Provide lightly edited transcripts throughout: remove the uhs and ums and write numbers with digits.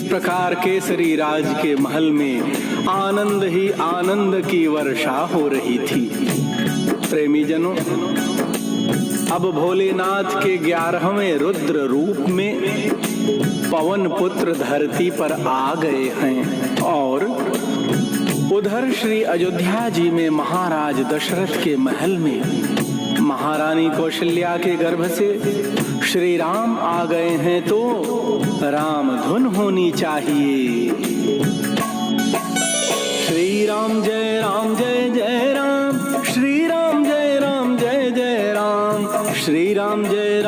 प्रकार केसरी राज के महल में आनंद ही आनंद की वर्षा हो रही थी। प्रेमी जनों, अब भोलेनाथ के 11वें रुद्र रूप में पवन पुत्र धरती पर आ गए हैं और उधर श्री अयोध्या जी में महाराज दशरथ के महल में महारानी कौशल्या के गर्भ से श्री राम आ गए हैं, तो राम धुन होनी चाहिए। श्री राम जय जय राम, श्री राम जय जय राम, श्री राम जय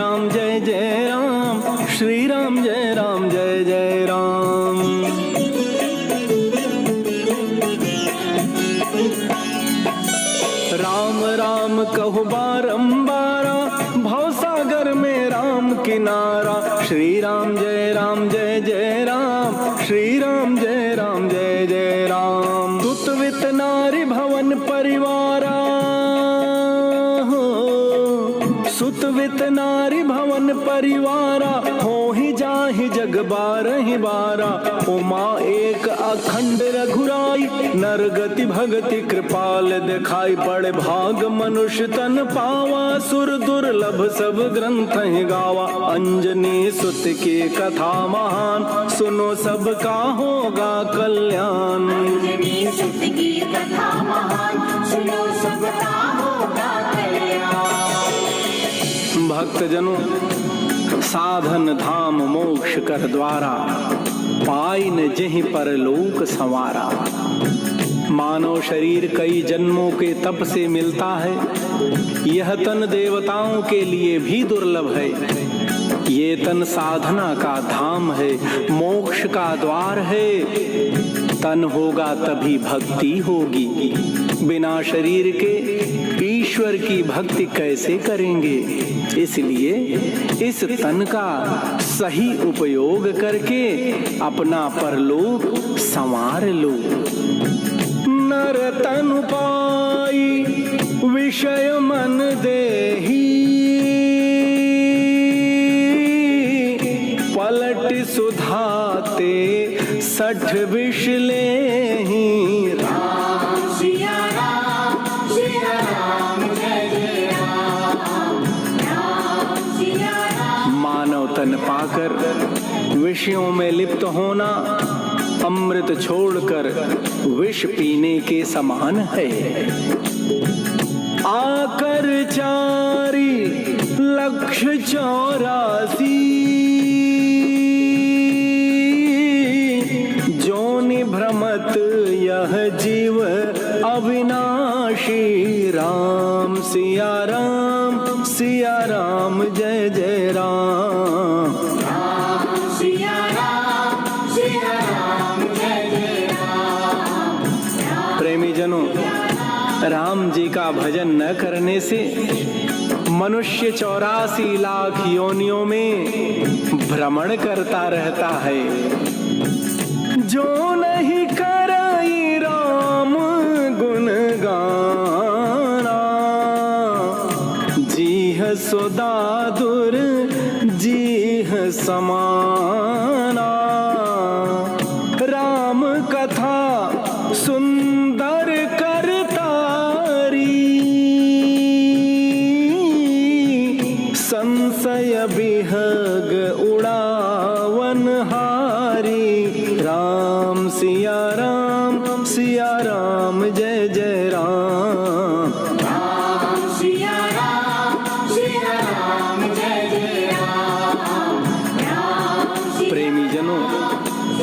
जय राम, श्री राम जय जय राम। राम राम कहो बारंबारा, भवसागर में राम किनारा। श्री राम जय जय राम, श्री राम जय जय राम। सुतवित नारी भवन परिवारा, सुतवित नारी भवन परिवारा। हो ही जाहि जग बारहि बारा, उमा एक अखंड रघुराई। नर गति भगति कृपाल दिखाई, बड़े भाग मनुष्य तन पावा। सुर दुर्लभ सब ग्रंथ ही गावा, अंजनी सुत की कथा महान। सुनो सबका होगा कल्याण, अंजनी सुत की कथा महान। सुनो सबका होगा कल्याण। भक्तजनों, साधन धाम मोक्ष कर द्वारा, पाई न जहीं परलोक संवारा। मानव शरीर कई जन्मों के तप से मिलता है। यह तन देवताओं के लिए भी दुर्लभ है। ये तन साधना का धाम है, मोक्ष का द्वार है। तन होगा तभी भक्ति होगी, बिना शरीर के ईश्वर की भक्ति कैसे करेंगे। इसलिए इस तन का सही उपयोग करके अपना परलोक संवार लो। नर तनु पाई विषय मन देही, पलट सुधाते 60 विष लेहि। राम सिया राम, सिया राम जय जय राम, राम सिया राम। मानव तन पाकर विषयों में लिप्त होना अमृत छोड़कर विष पीने के समान है। आकर 4,84,00,000 जोनि भ्रमत यह जीव अविनाशी। राम सिया राम जय जय राम, राम सिया राम, सिया राम जय जय राम, राम। प्रेमी जनों, राम जी का भजन न करने से मनुष्य 84 लाख योनियों में भ्रमण करता रहता है। जो नहीं कराई राम गुण गाना, जीह सुदादुर जीह समाना। राम कथा सुंदर करतारी, संशय बिहग उड़ावन हारी। राम सिया राम जय जय राम, राम सिया राम, सिया राम जय जय राम, राम सिया। प्रेमी जनों,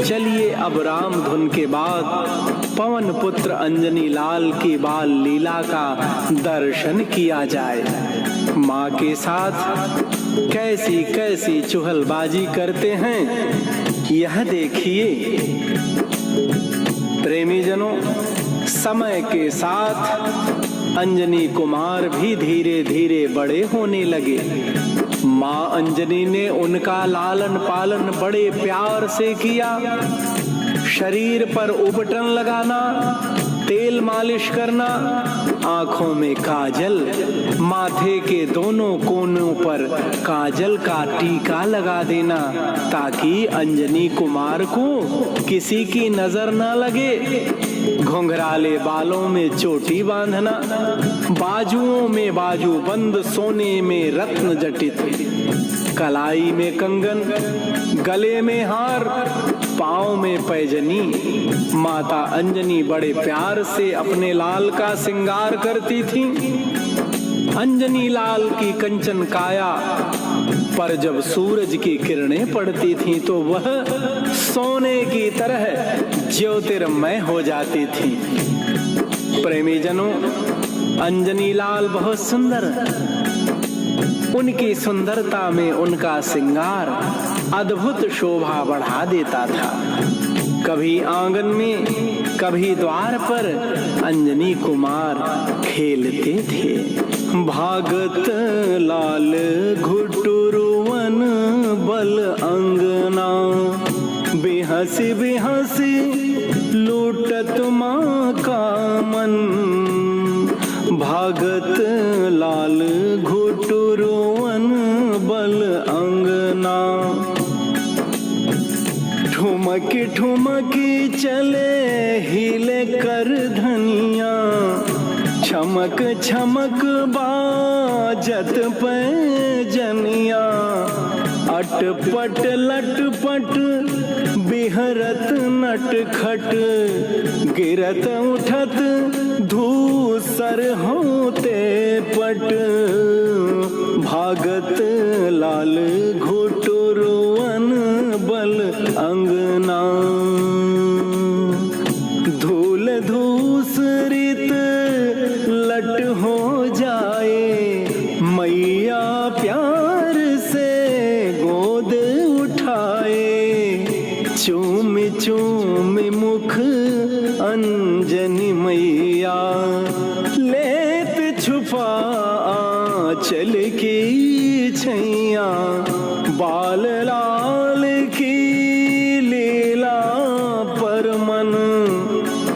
चलिए अब राम धुन के बाद पवन पुत्र अंजनी लाल की बाल लीला का दर्शन किया जाए। माँ के साथ कैसी कैसी चुहलबाजी करते हैं, यह देखिए। प्रेमी जनों, समय के साथ अंजनी कुमार भी धीरे धीरे बड़े होने लगे। माँ अंजनी ने उनका लालन पालन बड़े प्यार से किया। शरीर पर उबटन लगाना, तेल मालिश करना, आंखों में काजल, माथे के दोनों कोनों पर काजल का टीका लगा देना ताकि अंजनी कुमार को किसी की नजर न लगे। घुंघराले बालों में चोटी बांधना, बाजुओं में बाजू बंद सोने में रत्न जटित, कलाई में कंगन, गले में हार, पाँव में पैजनी। माता अंजनी बड़े प्यार से अपने लाल का श्रृंगार करती थी। अंजनी लाल की कंचन काया पर जब सूरज की किरणें पड़ती थीं तो वह सोने की तरह ज्योतिर्मय हो जाती थी। प्रेमीजनों, अंजनी लाल बहुत सुंदर, उनकी सुंदरता में उनका श्रृंगार अद्भुत शोभा बढ़ा देता था। कभी आंगन में, कभी द्वार पर अंजनी कुमार खेलते थे। भागत लाल घुटुरुवन बल अंगना, बेहसी बेहसी लूटत माँ का मन। भागत लाल घुटुरुवन बल अंगना, ठुमकी ठुमकी चले हिले कर धनिया, छमक छमक बाजत पैजनिया। अटपट लटपट बिहरत नटखट, गिरत उठत धूसर होते पट। भागत लाल घुटुरुवन बल अंगना, धूल धूसरित लट हो जाए, मैया प्यार से गोद उठाए। चूम चूम मुख अंजनी मैया, लेत छुपा आंचल की छैया। बाल लाल की लीला पर मन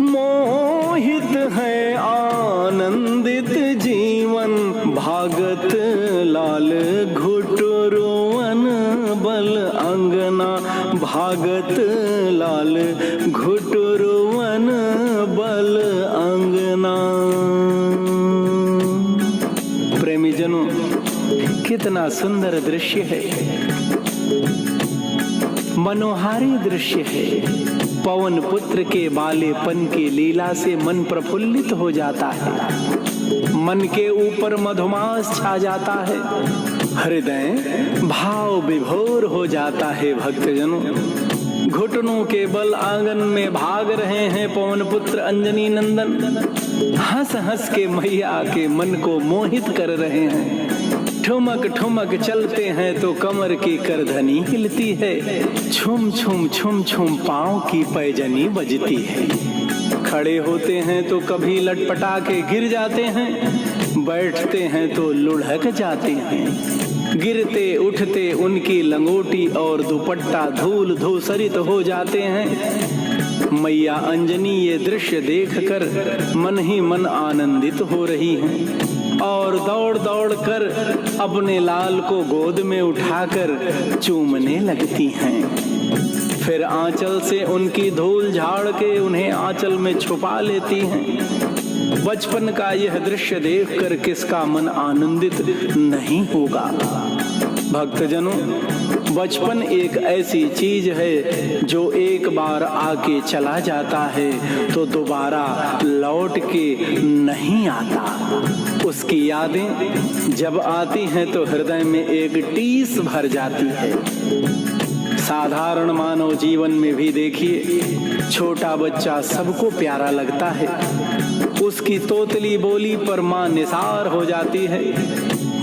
मोहित है आनंदित जीवन। भागत लाल घुटुरुवन बल अंगना, भागत लाल घुटुरुवन बल अंगना। प्रेमीजनों, कितना सुंदर दृश्य है, मनोहारी दृश्य है। पवन पुत्र के बालेपन की लीला से मन प्रफुल्लित हो जाता है, मन के ऊपर मधुमास छा जाता है, हृदय भाव विभोर हो जाता है। भक्तजनों, घुटनों के बल आंगन में भाग रहे हैं पवन पुत्र अंजनी नंदन, हंस हंस के मैया के मन को मोहित कर रहे हैं। ठुमक ठुमक चलते हैं तो कमर की करधनी हिलती है, छुम छुम छुम छुम पाँव की पैजनी बजती है। खड़े होते हैं तो कभी लटपटा के गिर जाते हैं, बैठते हैं तो लुढ़क जाते हैं। गिरते उठते उनकी लंगोटी और दुपट्टा धूल धूसरित हो जाते हैं। मैया अंजनी ये दृश्य देखकर मन ही मन आनंदित हो रही हैं और दौड़ दौड़ कर अपने लाल को गोद में उठाकर चूमने लगती हैं। फिर आंचल से उनकी धूल झाड़ के उन्हें आंचल में छुपा लेती हैं। बचपन का यह दृश्य देखकर किसका मन आनंदित नहीं होगा। भक्तजनों, बचपन एक ऐसी चीज है जो एक बार आके चला जाता है तो दोबारा लौट के नहीं आता। उसकी यादें जब आती हैं तो हृदय में एक टीस भर जाती है। साधारण मानव जीवन में भी देखिए, छोटा बच्चा सबको प्यारा लगता है, उसकी तोतली बोली पर मां निसार हो जाती है।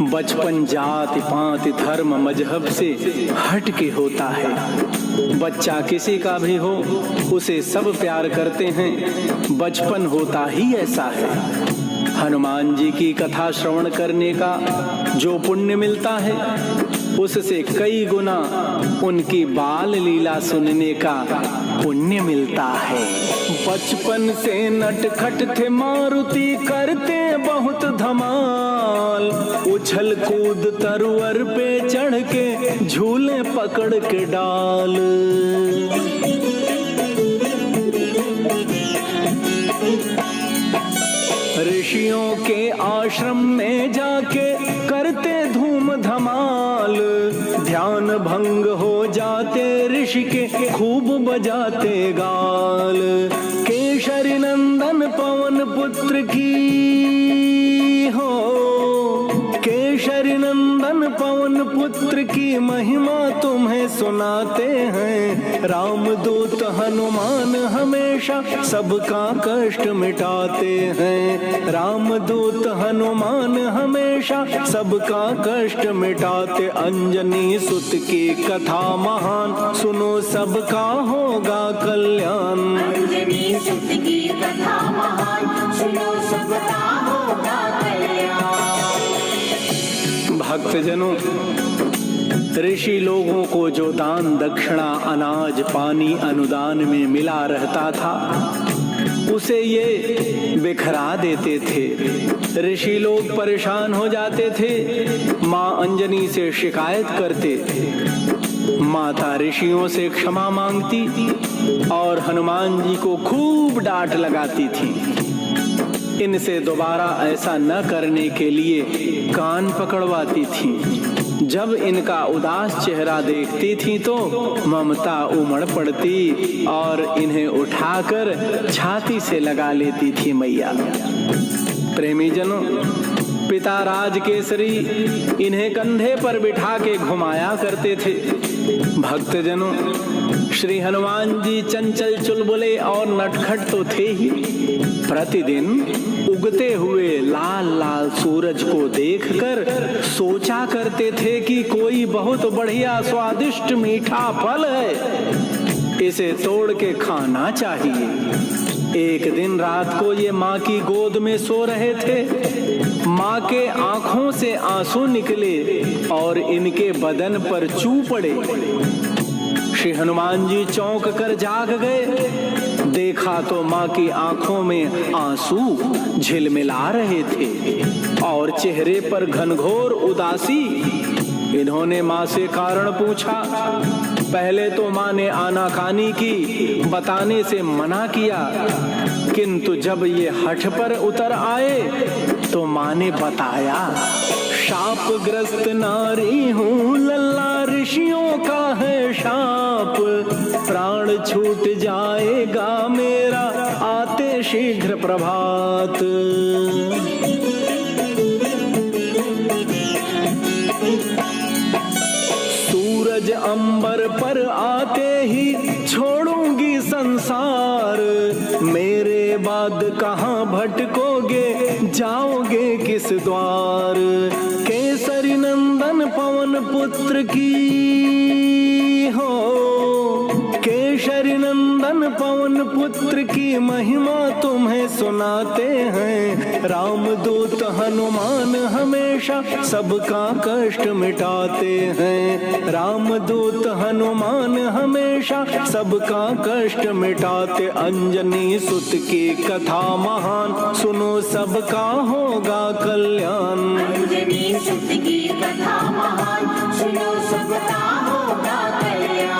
बचपन जाति पाति धर्म मजहब से हट के होता है। बच्चा किसी का भी हो, उसे सब प्यार करते हैं। बचपन होता ही ऐसा है। हनुमान जी की कथा श्रवण करने का जो पुण्य मिलता है, उससे कई गुना उनकी बाल लीला सुनने का पुण्य मिलता है। बचपन से नटखट थे मारुति, करते बहुत धमाल, उछल कूद तरुवर पे चढ़ के झूले पकड़ के डाल। ऋषियों के आश्रम में जाके करते धूम धमाल, ध्यान भंग हो जाते ऋषि के खूब बजाते गाल। केशरी नंदन पवन पुत्र की हो, केशरी नंदन पवन पुत्र की महिमा तुम्हें सुनाते हैं। रामदूत हनुमान हमेशा सबका कष्ट मिटाते हैं। रामदूत हनुमान हमेशा सबका कष्ट मिटाते। अंजनी सुत की कथा महान, सुनो सबका होगा कल्याण। अंजनी सुत की कथा महान, सुनो सबका होगा कल्याण। भक्तजनों, ऋषि लोगों को जो दान दक्षिणा अनाज पानी अनुदान में मिला रहता था, उसे ये बिखरा देते थे। ऋषि लोग परेशान हो जाते थे, माँ अंजनी से शिकायत करते। माता ऋषियों से क्षमा मांगती और हनुमान जी को खूब डांट लगाती थी। इनसे दोबारा ऐसा न करने के लिए कान पकड़वाती थी। जब इनका उदास चेहरा देखती थी तो ममता उमड़ पड़ती और इन्हें उठाकर छाती से लगा लेती थी मैया। प्रेमी जनों, पिता राजकेसरी इन्हें कंधे पर बिठा के घुमाया करते थे। भक्तजनों, श्री हनुमान जी चंचल चुलबुले और नटखट तो थे ही, प्रतिदिन उगते हुए लाल लाल सूरज को देखकर सोचा करते थे कि कोई बहुत बढ़िया स्वादिष्ट मीठा फल है, इसे तोड़ के खाना चाहिए। एक दिन रात को ये माँ की गोद में सो रहे थे। माँ के आंखों से आंसू निकले और इनके बदन पर चू पड़े। श्री हनुमान जी चौंक कर जाग गए। देखा तो माँ की आंखों में आंसू झिलमिला रहे थे और चेहरे पर घनघोर उदासी। इन्होंने माँ से कारण पूछा। पहले तो माँ ने आनाकानी की, बताने से मना किया, किंतु जब ये हठ पर उतर आए तो माँ ने बताया, शापग्रस्त नारी हूँ, लल्ला ऋषियों का है शाप, प्राण छूट जाएगा मेरा आते शीघ्र प्रभात। सूरज अंबर पर आते ही छोड़ूंगी संसार, मेरे बाद कहाँ भटकोगे, जाओगे किस द्वार। केसरी नंदन पवन पुत्र की हो, केसरी नंदन पवन पुत्र की महिमा तुम्हें सुनाते हैं। रामदूत हनुमान हमेशा सबका कष्ट मिटाते हैं। रामदूत हनुमान हमेशा सबका कष्ट मिटाते। अंजनी सुत की कथा महान, सुनो सबका होगा कल्याण। अंजनी सुत की कथा महान, सुनो सबका होगा कल्याण।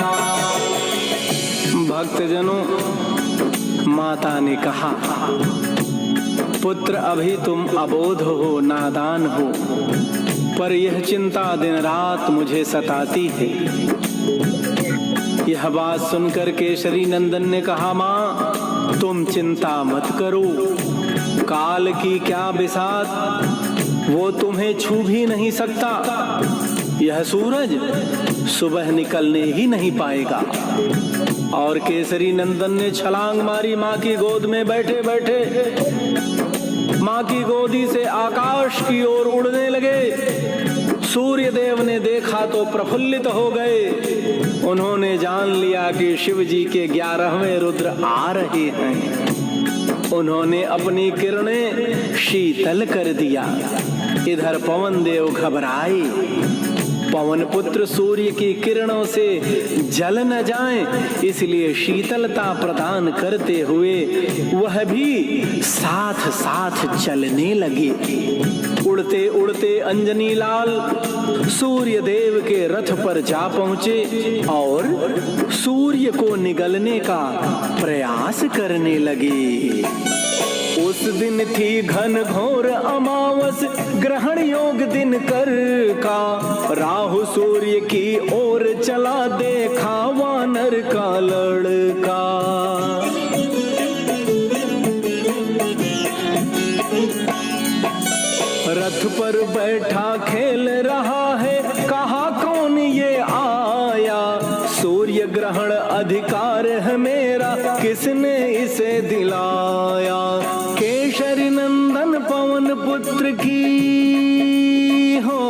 भक्तजनों, माता ने कहा, पुत्र अभी तुम अबोध हो, नादान हो, पर यह चिंता दिन रात मुझे सताती है। यह बात सुनकर केसरी नंदन ने कहा, माँ तुम चिंता मत करो, काल की क्या बिसात, वो तुम्हें छू भी नहीं सकता। यह सूरज सुबह निकलने ही नहीं पाएगा। और केसरी नंदन ने छलांग मारी माँ की गोद में बैठे बैठे। माँ की गोदी से आकाश की ओर उड़ने लगे। सूर्य देव ने देखा तो प्रफुल्लित हो गए। उन्होंने जान लिया कि शिव जी के 11वें रुद्र आ रहे हैं। उन्होंने अपनी किरणें शीतल कर दिया। इधर पवन देव घबराए। पवन पुत्र सूर्य की किरणों से जल न जाएं, इसलिए शीतलता प्रदान करते हुए वह भी साथ साथ चलने लगे। उड़ते उड़ते अंजनी लाल सूर्य देव के रथ पर जा पहुंचे और सूर्य को निगलने का प्रयास करने लगे। उस दिन थी घन घोर अमावस, ग्रहण योग दिन कर का। राहु सूर्य की ओर चला, देखा वानर का लड़का। रथ पर बैठा खेल रहा है, कहा कौन ये आया। सूर्य ग्रहण अधिकार है मेरा, किसने इसे दिलाया। केशरी नंदन पवन पुत्र की हो,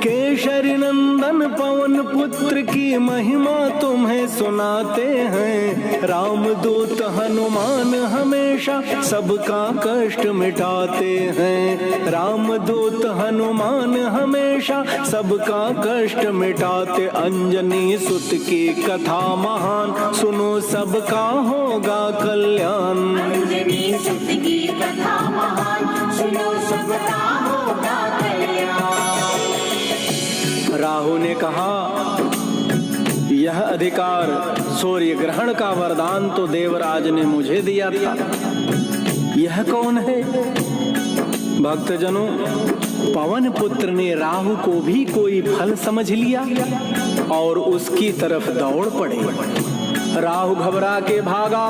केशरी नंदन पवन पुत्र की महिमा तुम्हें सुनाते हैं। रामदूत हनुमान हमेशा सबका कष्ट मिटाते हैं। रामदूत हनुमान हमेशा सबका कष्ट मिटाते। अंजनी सुत की कथा महान, सुनो सबका होगा कल्याण। अंजनी सुत की कथा महान, सुनो सबका होगा कल्याण। राहु ने कहा, यह अधिकार सूर्य ग्रहण का वरदान तो देवराज ने मुझे दिया था, यह कौन है? भक्तजनों, पवन पुत्र ने राहु को भी कोई फल समझ लिया और उसकी तरफ दौड़ पड़े। राहु घबरा के भागा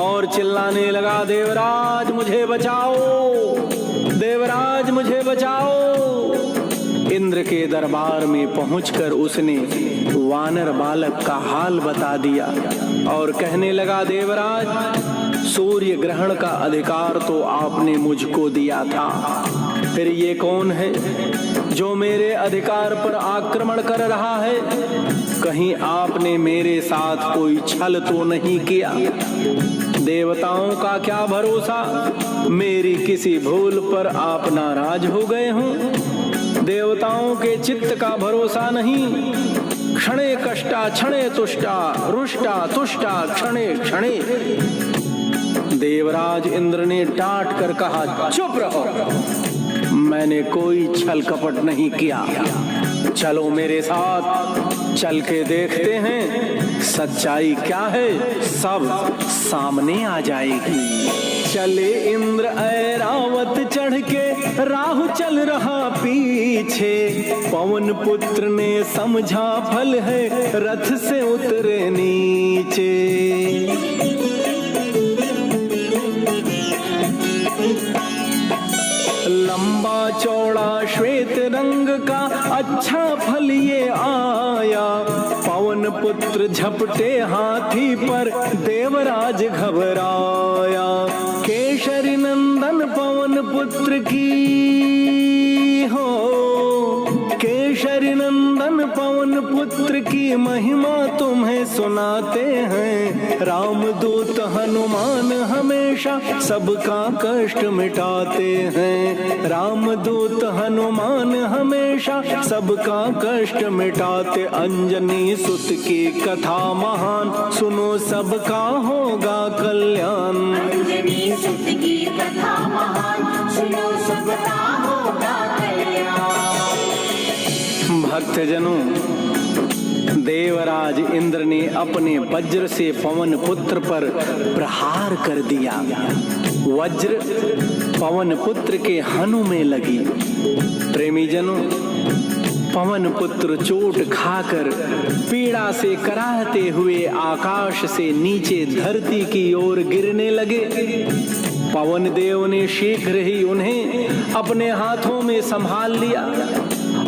और चिल्लाने लगा, देवराज मुझे बचाओ, देवराज मुझे बचाओ। इंद्र के दरबार में पहुंचकर उसने वानर बालक का हाल बता दिया और कहने लगा, देवराज सूर्य ग्रहण का अधिकार तो आपने मुझको दिया था, फिर ये कौन है जो मेरे अधिकार पर आक्रमण कर रहा है? कहीं आपने मेरे साथ कोई छल तो नहीं किया? देवताओं का क्या भरोसा, मेरी किसी भूल पर आप नाराज हो गए हों? देवताओं के चित्त का भरोसा नहीं। क्षणे कष्टा क्षणे तुष्टा, रुष्टा तुष्टा क्षणे क्षणे। देवराज इंद्र ने डांट कर कहा, चुप रहो, मैंने कोई छल कपट नहीं किया। चलो मेरे साथ, चल के देखते हैं सच्चाई क्या है, सब सामने आ जाएगी। चले इंद्र ऐरावत चढ़ के, राहु चल रहा पीछे। पवन पुत्र ने समझा फल है, रथ से उतरे नीचे। लंबा चौड़ा श्वेत रंग का अच्छा फल ये आया। पवन पुत्र झपटे हाथी पर, देवराज घबराया। केशरी नंदन पवन पुत्र की हो, केशरी नंदन पवन पुत्र की महिमा तुम्हें सुनाते हैं। रामदूत हनुमान हमेशा सबका कष्ट मिटाते हैं। रामदूत हनुमान हमेशा सबका कष्ट मिटाते। अंजनी सुत की कथा महान, सुनो सबका होगा कल्याण। अंजनी सुत की कथा महान, सुनो सबका होगा कल्याण। भक्तजनों, देवराज इंद्र ने अपने वज्र से पवन पुत्र पर प्रहार कर दिया। वज्र पवन पुत्र के हनु में लगी। प्रेमी जनों, पवन पुत्र चोट खाकर पीड़ा से कराहते हुए आकाश से नीचे धरती की ओर गिरने लगे। पवन देव ने शीघ्र ही उन्हें अपने हाथों में संभाल लिया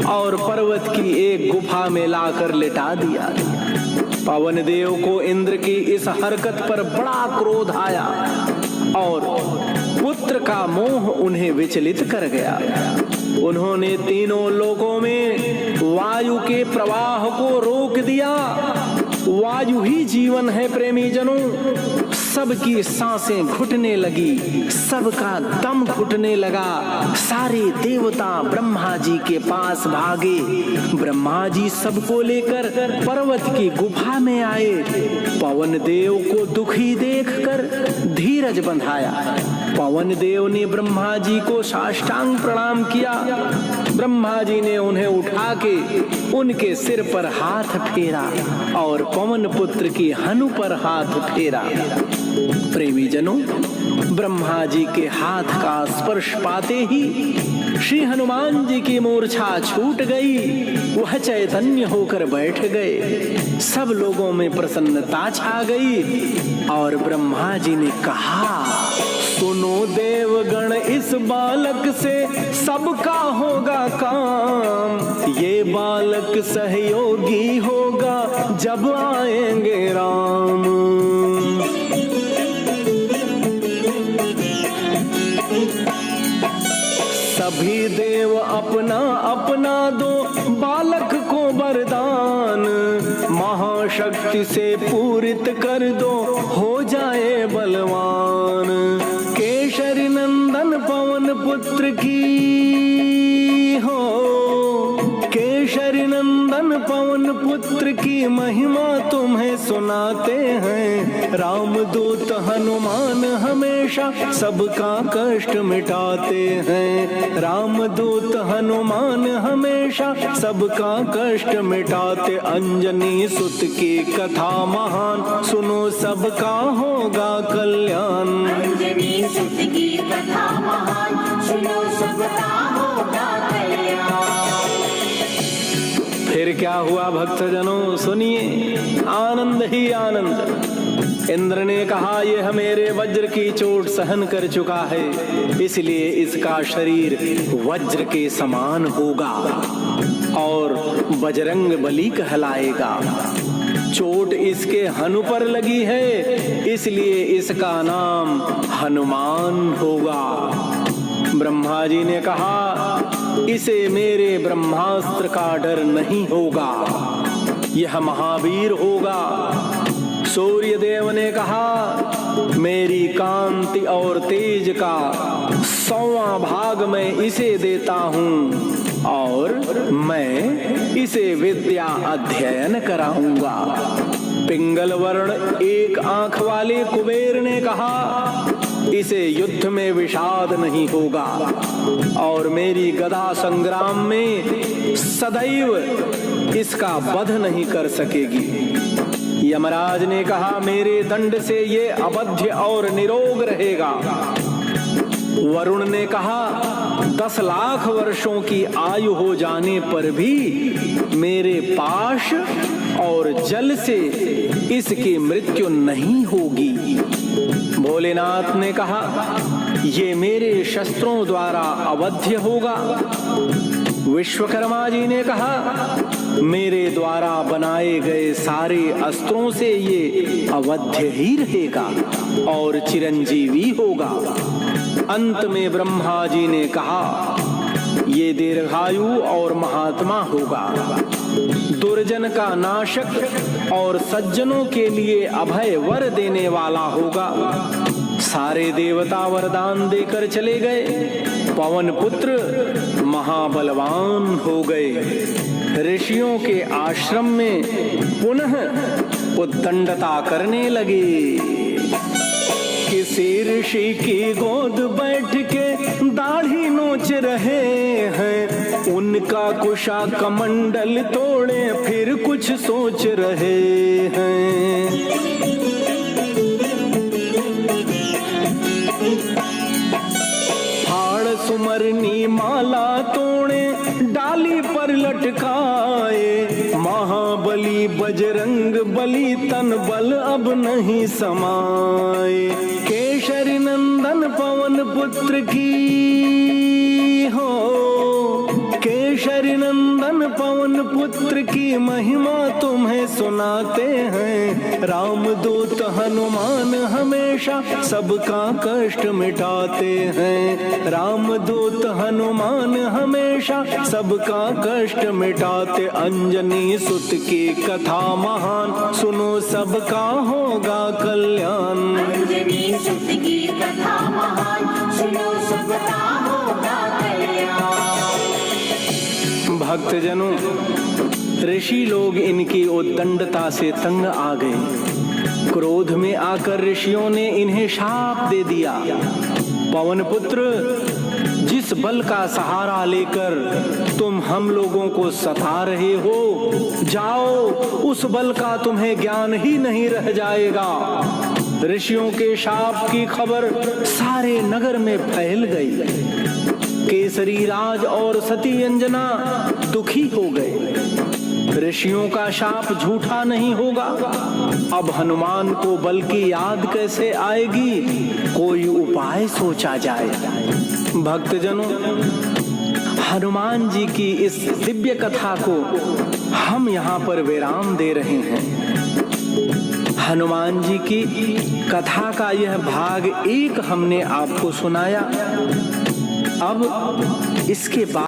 और पर्वत की एक गुफा में लाकर लिटा दिया। पवन देव को इंद्र की इस हरकत पर बड़ा क्रोध आया और पुत्र का मोह उन्हें विचलित कर गया। उन्होंने तीनों लोकों में वायु के प्रवाह को रोक दिया वायु ही जीवन है प्रेमी जनों। सबकी सांसें घुटने लगी, सबका दम घुटने लगा। सारे देवता ब्रह्मा जी के पास भागे। ब्रह्मा जी सबको लेकर पर्वत की गुफा में आए। पवन देव को दुखी देखकर धीरज बंधाया। पवन देव ने ब्रह्मा जी को साष्टांग प्रणाम किया। ब्रह्मा जी ने उन्हें उठा के उनके सिर पर हाथ फेरा और पवन पुत्र की हनु पर हाथ फेरा। प्रेमी जनों, ब्रह्मा जी के हाथ का स्पर्श पाते ही श्री हनुमान जी की मूर्छा छूट गई। वह चैतन्य होकर बैठ गए। सब लोगों में प्रसन्नता छा गई और ब्रह्मा जी ने कहा, सुनो देवगण, इस बालक से सबका होगा काम। ये बालक सहयोगी होगा जब आएंगे राम। सभी देव अपना अपना दो बालक को वरदान। महाशक्ति से पूरित कर दो, हो जाए बलवान। केशरी नंदन पवन पुत्र की हो, केशरी नंदन पवन पुत्र की महिमा तुम्हें सुनाते हैं। रामदूत हनुमान हमेशा सबका कष्ट मिटाते हैं। रामदूत हनुमान हमेशा सबका कष्ट मिटाते। अंजनी सुत की कथा महान, सुनो सबका होगा कल्याण। अंजनी सुत की कथा महान, सुनो सबका होगा कल्याण। फिर क्या हुआ भक्तजनों, सुनिए, आनंद ही आनंद। इंद्र ने कहा, यह मेरे वज्र की चोट सहन कर चुका है, इसलिए इसका शरीर वज्र के समान होगा और बजरंग बली कहलाएगा। चोट इसके हनु पर लगी है, इसलिए इसका नाम हनुमान होगा। ब्रह्मा जी ने कहा, इसे मेरे ब्रह्मास्त्र का डर नहीं होगा, यह महावीर होगा। सूर्य देव ने कहा, मेरी कांति और तेज का 100वां भाग मैं इसे देता हूँ और मैं इसे विद्या अध्ययन कराऊंगा। पिंगल वर्ण एक आंख वाले कुबेर ने कहा, इसे युद्ध में विषाद नहीं होगा और मेरी गदा संग्राम में सदैव इसका वध नहीं कर सकेगी। यमराज ने कहा, मेरे दंड से ये अबध्य और निरोग रहेगा। वरुण ने कहा, 10 लाख वर्षों की आयु हो जाने पर भी मेरे पाश और जल से इसकी मृत्यु नहीं होगी। भोलेनाथ ने कहा, ये मेरे शस्त्रों द्वारा अवध्य होगा। विश्वकर्मा जी ने कहा, मेरे द्वारा बनाए गए सारे अस्त्रों से ये अवध्य ही रहेगा और चिरंजीवी होगा। अंत में ब्रह्मा जी ने कहा, ये दीर्घायु और महात्मा होगा, दुर्जन का नाशक और सज्जनों के लिए अभय वर देने वाला होगा। सारे देवता वरदान देकर चले गए। पवन पुत्र महाबलवान हो गए। ऋषियों के आश्रम में पुनः उद्दंडता करने लगे। किसी ऋषि की गोद बैठ के दाढ़ी नोच रहे हैं, उनका कुशा कमंडल तोड़े फिर कुछ सोच रहे हैं। फाड़ सुमरनी माला तोड़े डाली पर लटकाए, महाबली बजरंग बली तन बल अब नहीं समाए। केशरी नंदन पवन पुत्र की हो, केशरी शरी नंदन पवन पुत्र की महिमा तुम्हें सुनाते हैं। रामदूत हनुमान हमेशा सबका कष्ट मिटाते हैं। रामदूत हनुमान हमेशा सबका कष्ट मिटाते। अंजनी सुत की कथा महान सुनो सबका होगा कल्याण। अंजनी सुत की कथा महान सुनो सबका होगा कल्याण। भक्तजनों, ऋषि लोग इनकी उद्दंडता से तंग आ गए। क्रोध में आकर ऋषियों ने इन्हें शाप दे दिया। पवन पुत्र, जिस बल का सहारा लेकर तुम हम लोगों को सता रहे हो, जाओ, उस बल का तुम्हें ज्ञान ही नहीं रह जाएगा। ऋषियों के शाप की खबर सारे नगर में फैल गई। केसरी राज और सती अंजना दुखी हो गए। ऋषियों का शाप झूठा नहीं होगा। अब हनुमान को बल की याद कैसे आएगी? कोई उपाय सोचा जाए। भक्तजनों, हनुमान जी की इस दिव्य कथा को हम यहाँ पर विराम दे रहे हैं। हनुमान जी की कथा का यह भाग 1 हमने आपको सुनाया। अब इसके बाद